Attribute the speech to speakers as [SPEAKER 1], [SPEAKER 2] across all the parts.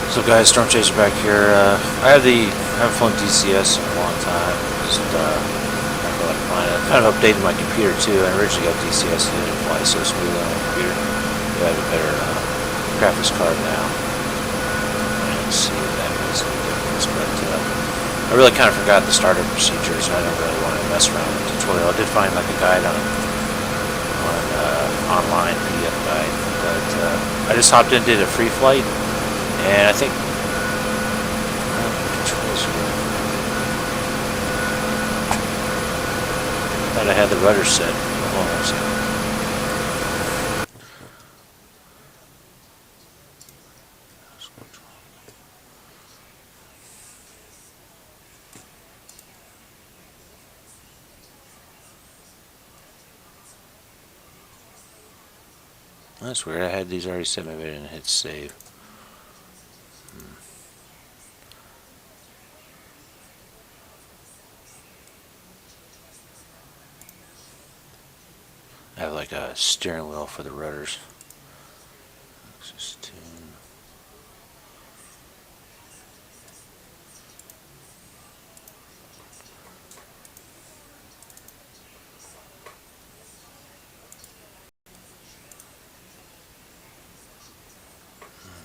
[SPEAKER 1] So guys, Storm Chaser back here. I haven't flown DCS in a long time. Just I feel like flying it. Kind of updated my computer too. I originally got DCS and it didn't fly so smooth on my computer. I have a better graphics card now. Let's see if that makes any difference. But I really kind of forgot the startup procedures, and I don't really want to mess around with the tutorial. I did find like a guide on online PDF guide, but I just hopped in, did a free flight. And I think controls here. Thought I had the rudder set. Hold on a second. That's weird. I had these already set. Maybe I didn't hit save. I have like a steering wheel for the rudders. Let's just tune.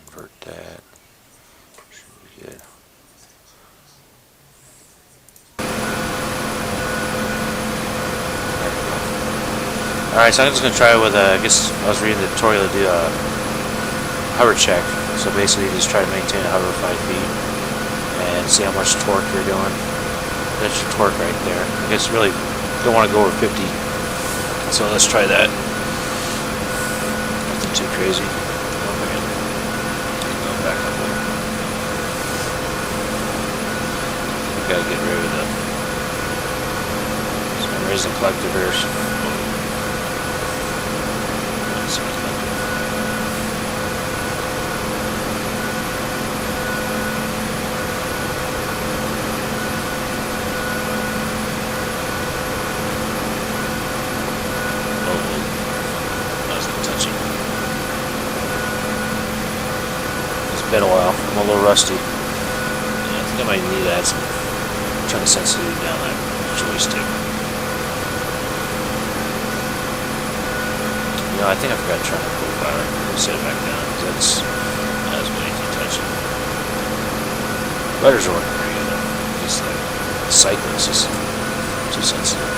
[SPEAKER 1] Invert that. Should be good. Alright, so I'm just going to try it with, I guess I was reading the tutorial to do a hover check. So basically you just try to maintain a hover 5 feet and see how much torque you're doing. That's your torque right there. I guess you really don't want to go over 50. So let's try that. Nothing too crazy. Go back up there. We've got to get rid of the... So I'm raising collective here. Been a while. I'm a little rusty. Yeah, I think I might need to add some turn the sensitivity down that joystick. You know, I think I forgot to turn the profile. I'll set it back down because that's way too touchy. Rudders are working pretty good though. Just like cycling is just too sensitive.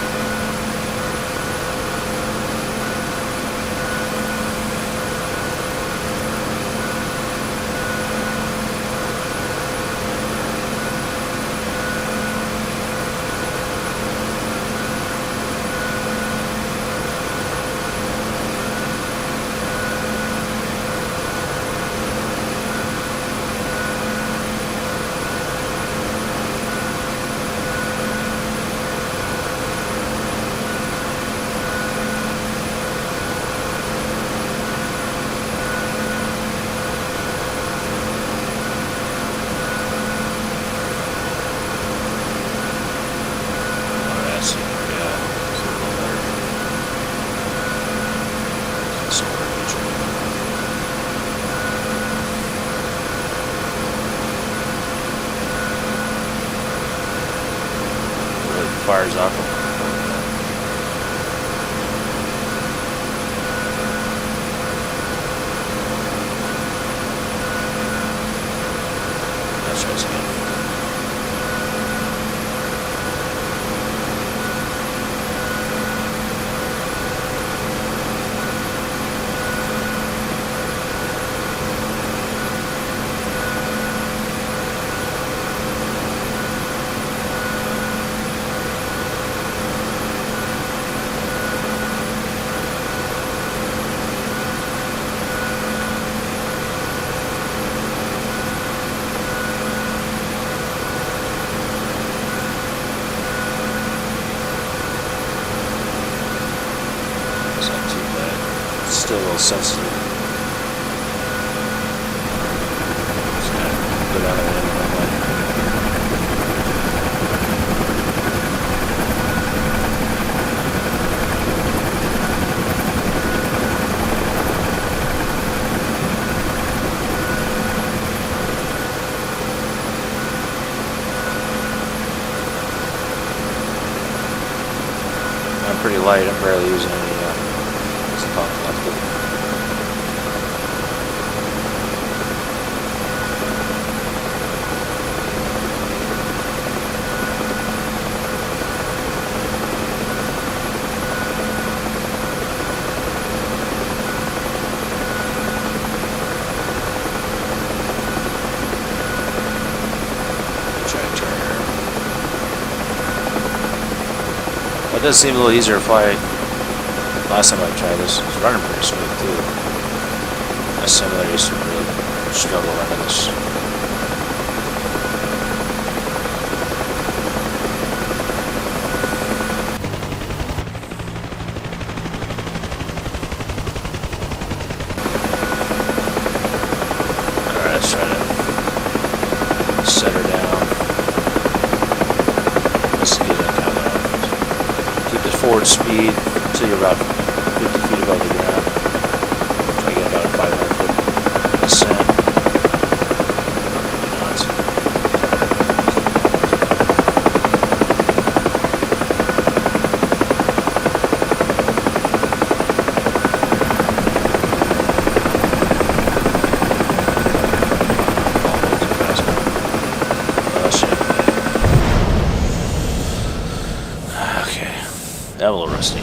[SPEAKER 1] Fires off. Let's try this again. Still a little sensitive. Just gotta go down there light. I'm barely using any, what's it called? It does seem a little easier to fly. Last time I tried this, it was running pretty smooth too. I similar used to really struggle running this. Alright, let's try to set her down. Let's get it kind of keep the forward speed until you're about 50 feet above the ground. Try to get about a 500-foot descent. I'm a little rusty.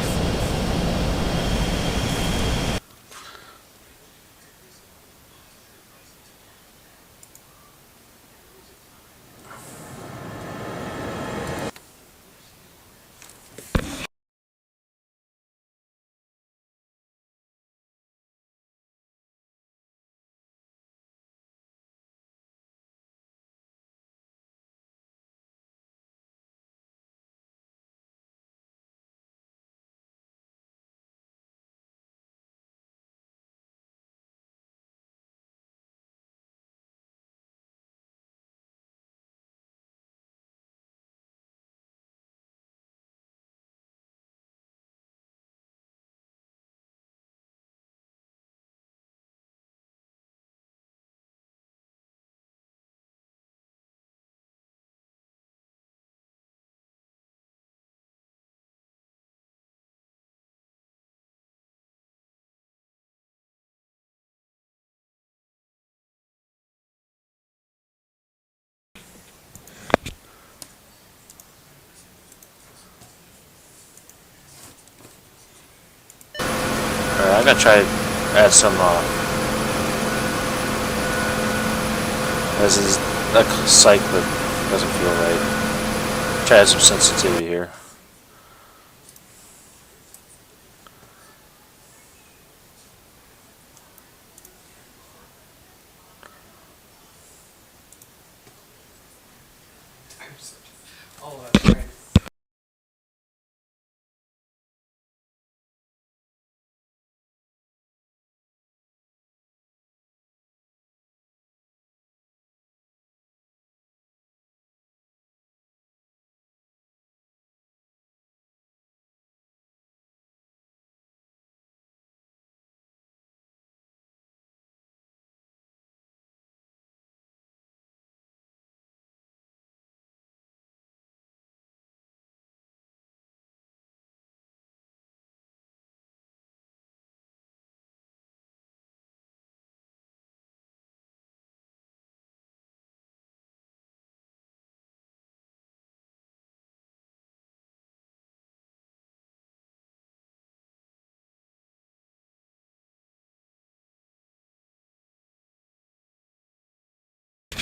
[SPEAKER 1] I'm gonna try to add some, this is a psych, but doesn't feel right. Try to add some sensitivity here.
[SPEAKER 2] Oh, that's right.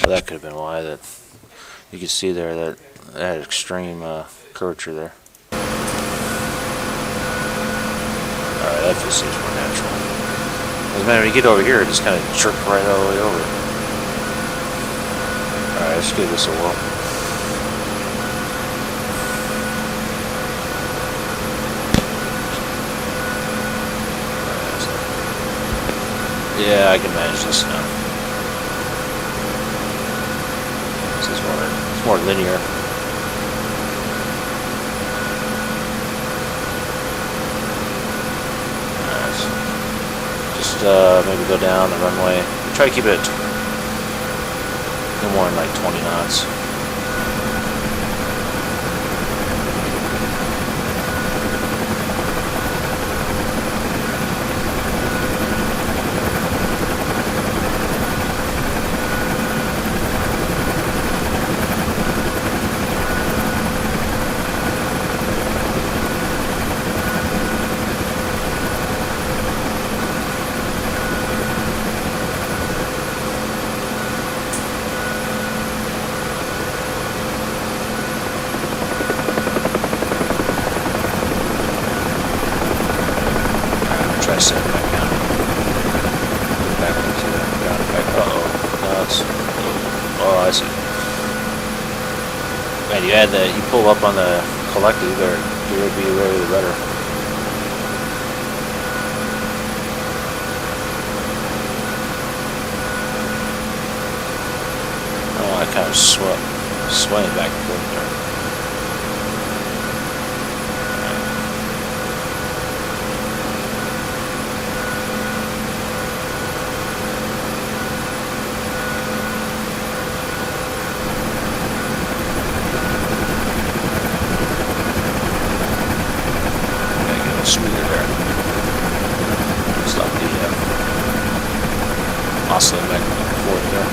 [SPEAKER 1] Well, that could have been why that you could see there that it had extreme curvature there. Alright, that just seems more natural. Because man, when you get over here, it just kind of jerked right all the way over. Alright, let's give this a whirl. Yeah, I can manage this now. It's more linear. Just maybe go down the runway. Try to keep it no more than like 20 knots. fly. So, man, you add that, you pull up on the collector, you better be aware of the rudder. Oh, I kind of swaying back and forth there. Smoother there. Stop the oscillating back and forth there.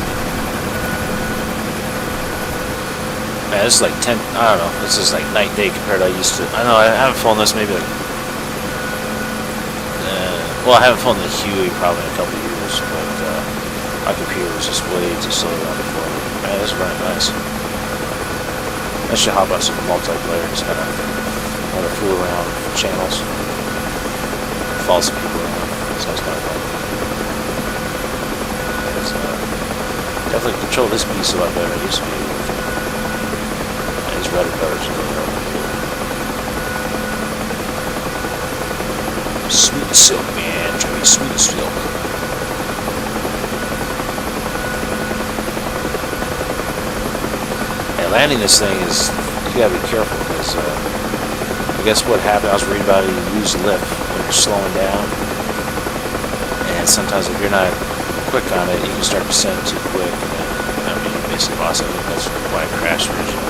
[SPEAKER 1] Man, this is like 10, I don't know, this is like night and day compared to I used to. I know I haven't flown this maybe like, well, I haven't flown the Huey probably in a couple of years, but my computer was just way too slow around before. Man, this is running nice. I should hop on some multiplayer, just kind of want to fool around channels. Follow some people around. Sounds kind of fun. Definitely control this piece a lot better than I used to be able to. And these rudder covers are really helpful. Sweet silk, man. Try to be sweet silk. And landing this thing is, you gotta be careful because I guess what happened, I was reading about it, you lose lift when you're slowing down, and sometimes if you're not quick on it, you can start to descend too quick, and I mean, you basically lost it. I think that's why I crashed originally.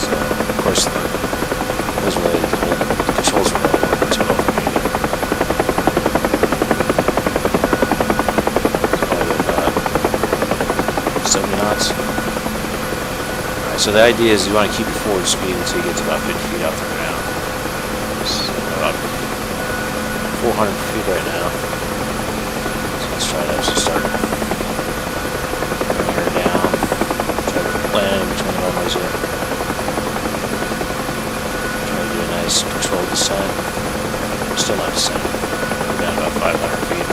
[SPEAKER 1] So, of course, those related to the controls were really working too well for me. Probably 70 knots. Alright, so the idea is you want to keep your forward speed until you get to about 50 feet off the ground. About 400 feet right now. So let's try to actually start bring her down. Try to land in between the runways here. Try to do a nice controlled descent. Still not descent. We're down about 500 feet.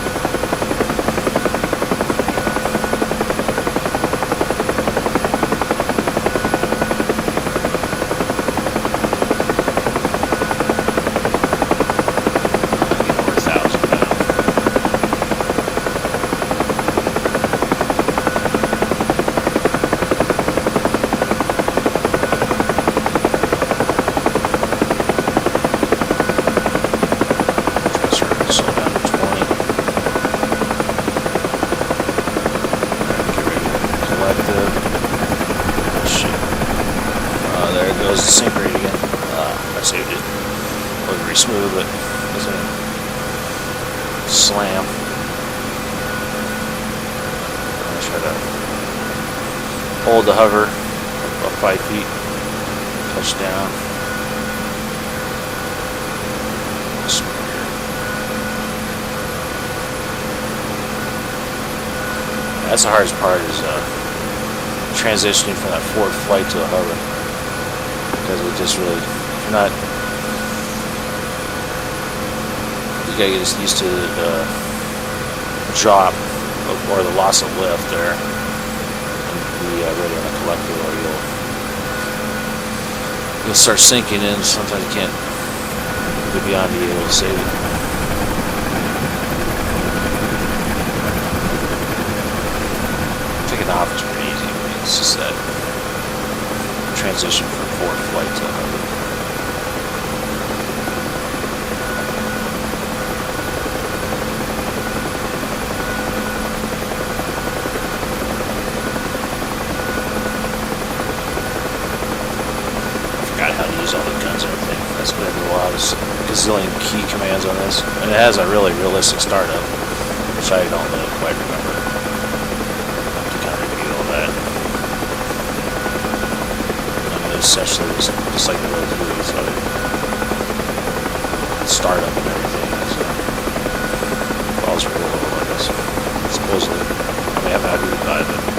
[SPEAKER 1] Smooth, but doesn't slam. I try to hold the hover about 5 feet, touch down. Smooth here. That's the hardest part is transitioning from that forward flight to a hover, because it just really, if you're not, you gotta get used to the drop or the loss of lift there, and be ready on the collector, or you'll start sinking in. Sometimes you can't go beyond being able to save it. Taking off is pretty easy. It's just that transition from forward flight to hover. That's been a lot of gazillion key commands on this, and it has a really realistic startup, which I don't really quite remember. To kind of review all that. I mean, essentially it was just like the real Huey, so startup and everything. So balls are real low, I guess. Supposedly, I mean, I haven't had Vpilot, but.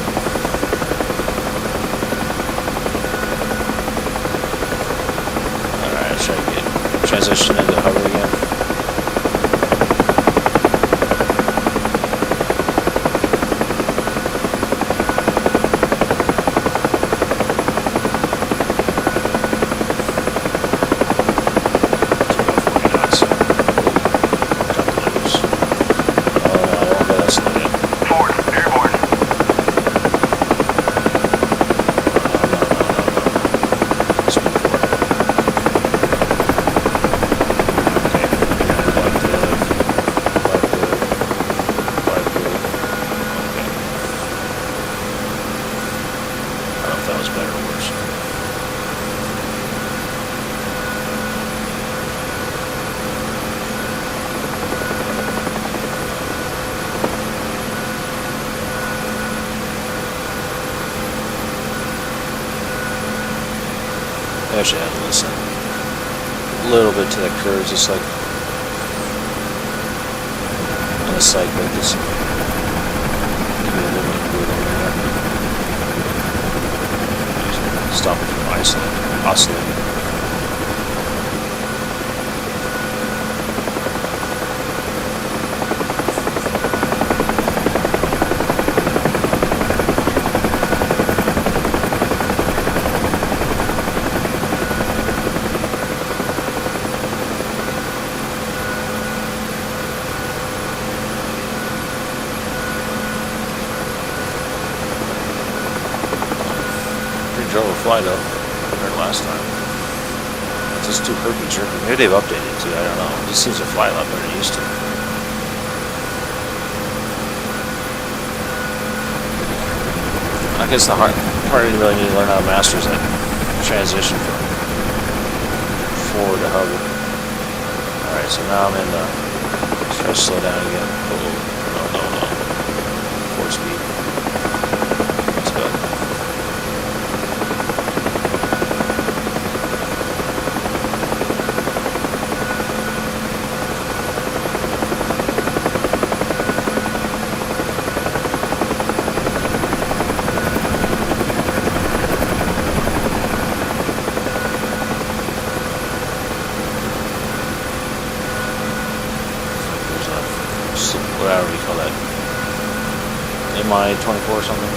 [SPEAKER 1] Try to get transition into hover again. actually have to listen a little bit to the curves, just like on the cycle, just give me a little bit of there. Stop it from oscillating. Drove a flight up compared to last time. It's just too herky jerky. Maybe they've updated it too, I don't know. It just seems to fly a lot better than it used to. I guess the part you really need to learn how to master is that transition from forward to hover. Alright, so now I'm in the... Try to slow down again. Oh, no. 4 speed. Let's go. Whatever you call that, MI-24 or something.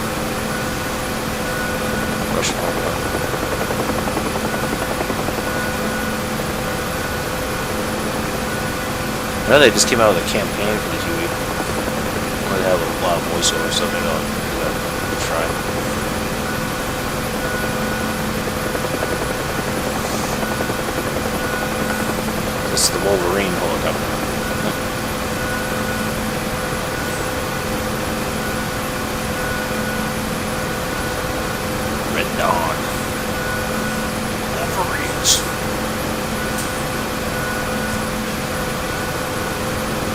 [SPEAKER 1] Russian hardware. I know they just came out with a campaign for the Huey, where they have a lot of voiceover stuff. Maybe I'll give that a try. This is the Wolverine helicopter. Dawn. Wolverines.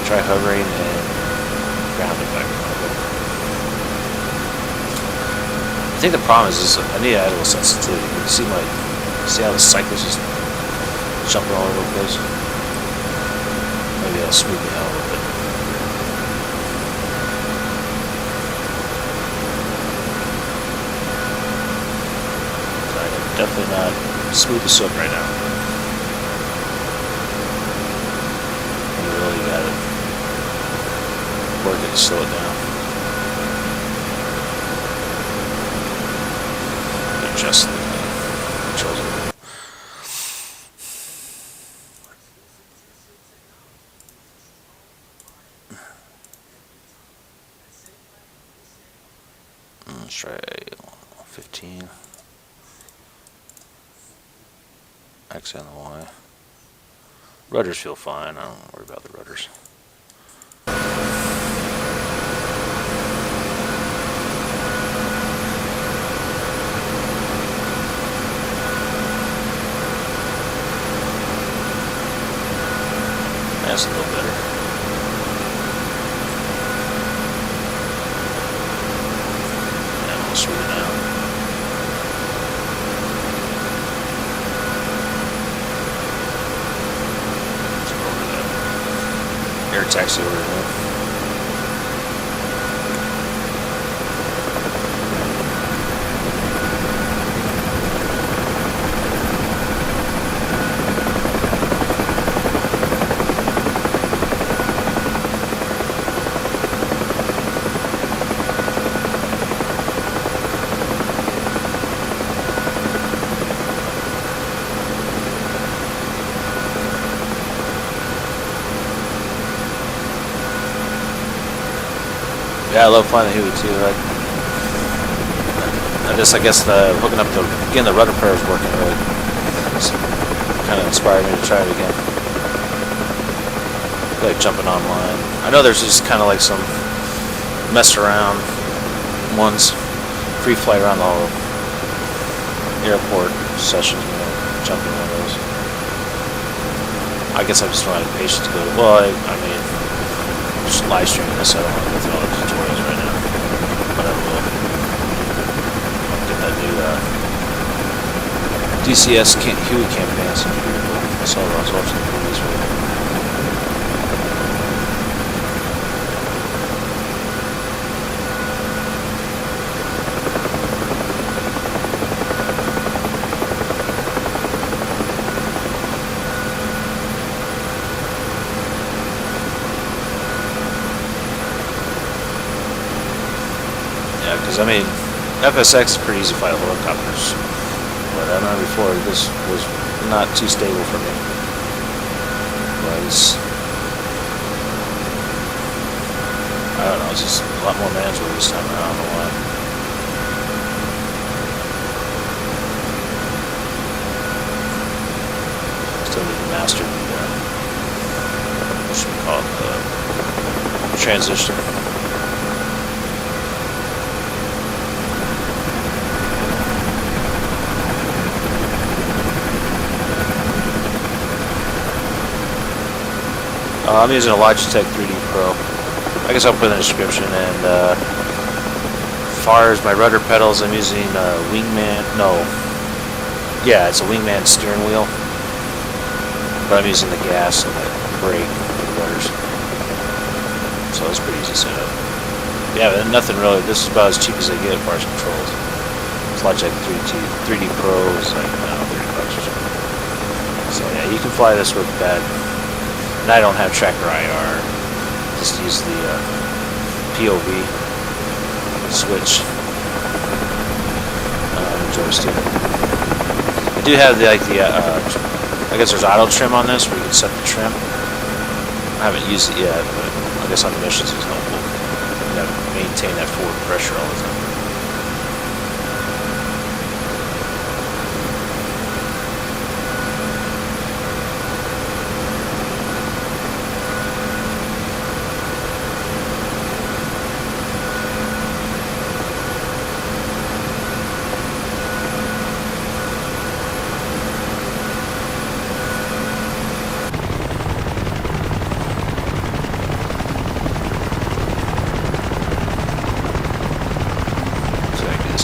[SPEAKER 1] Try hovering and ground effect. I think the problem is I need to add a little sensitivity. You see how the cycle's just jumping all over the place? Maybe that'll smooth me out a little bit. Definitely not smooth as silk right now. You really gotta work it to slow it down. Adjust the controls a bit. Let's try 15. X and the Y. Rudders feel fine. I don't worry about the rudders. That's a little better. And we'll smooth it down. Air taxi over here. Yeah, I love flying the Huey too. I guess hooking up getting the rudder pairs working really kind of inspired me to try it again. I feel like jumping online. I know there's just kind of like some mess around ones, free flight around the whole airport sessions, jumping one of those. I guess I just don't have the patience to go to, well, I mean, just live streaming this, I don't want to go through all the tutorials right now. But I will get that new DCS Huey campaign seems pretty cool. I saw it. I was watching the movies with it. Yeah, because I mean, FSX is pretty easy to fight helicopters, but I remember before this was not too stable for me. I don't know, it's just a lot more manageable this time around. I don't know why. Still need to master the what should we call it, the transition. I'm using a Logitech 3D Pro. I guess I'll put in the description. And as far as my rudder pedals, I'm using Wingman. No, yeah, it's a Wingman steering wheel. But I'm using the gas and the brake for the rudders, so it's pretty easy to set up. Yeah, but nothing really. This is about as cheap as they get as far as controls. This Logitech 3D Pro is like I don't know, $30 or something. So yeah, you can fly this with that. And I don't have tracker IR, just use the POV switch joystick. I do have the I guess there's auto trim on this where you can set the trim. I haven't used it yet, but I guess on the missions it's helpful. You gotta maintain that forward pressure all the time.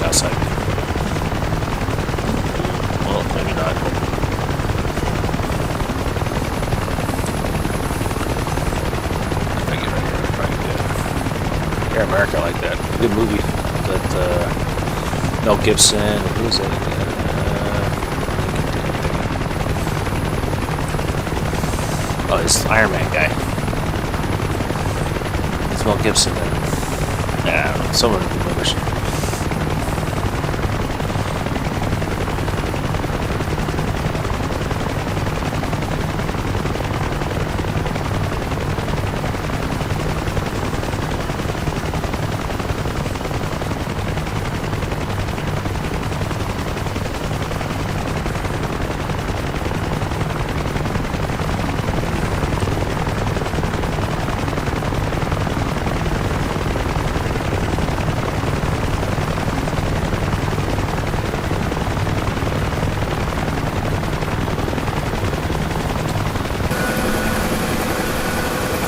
[SPEAKER 1] Outside. Well, maybe not. If I get right here, I probably good. Air America, I like that. Good movie. That Mel Gibson. Who is that again? Oh, it's the Iron Man guy. It's Mel Gibson. Yeah, I don't know. Someone who remembers.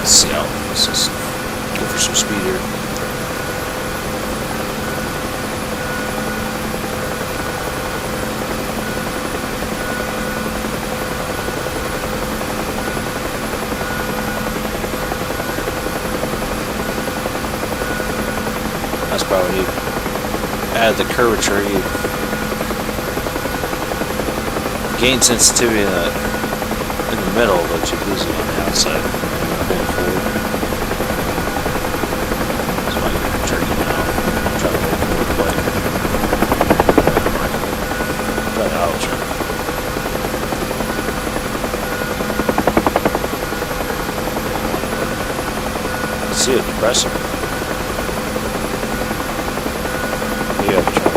[SPEAKER 1] Let's see how this is. Go for some speed here. That's probably when you add the curvature, you gain sensitivity in the middle, but you lose it on the outside. Going forward. That's why you're turning now. Try to hold forward play. Try to auto turn. See it depressing. You have to turn around.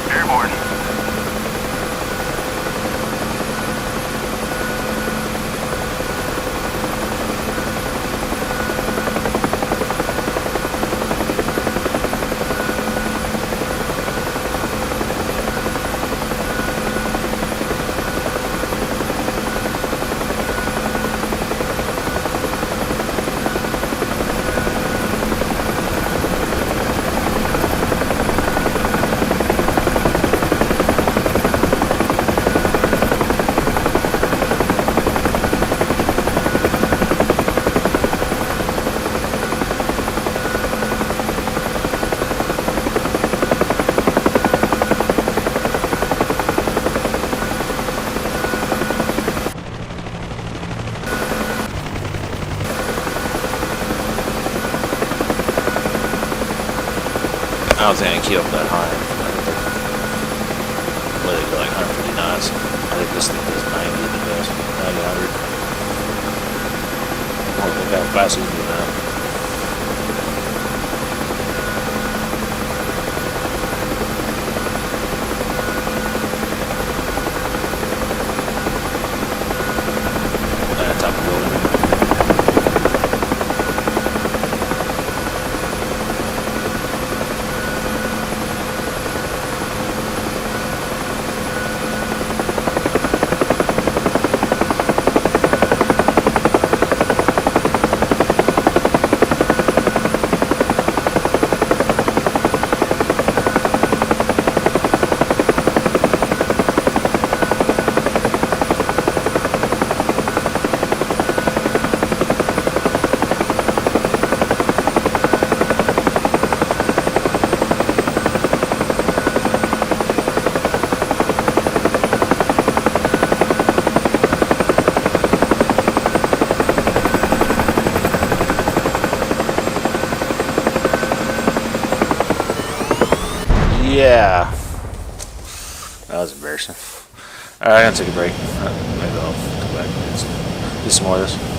[SPEAKER 3] Airborne.
[SPEAKER 1] don't think I can keep up that high. I think they go like 150 knots. I think this thing does 90 at the best. 90, 100. Oh, look how fast we can do that. Top of the building. Yeah. That was embarrassing. Alright, I'm gonna take a break. Maybe I'll come back and do some more of this.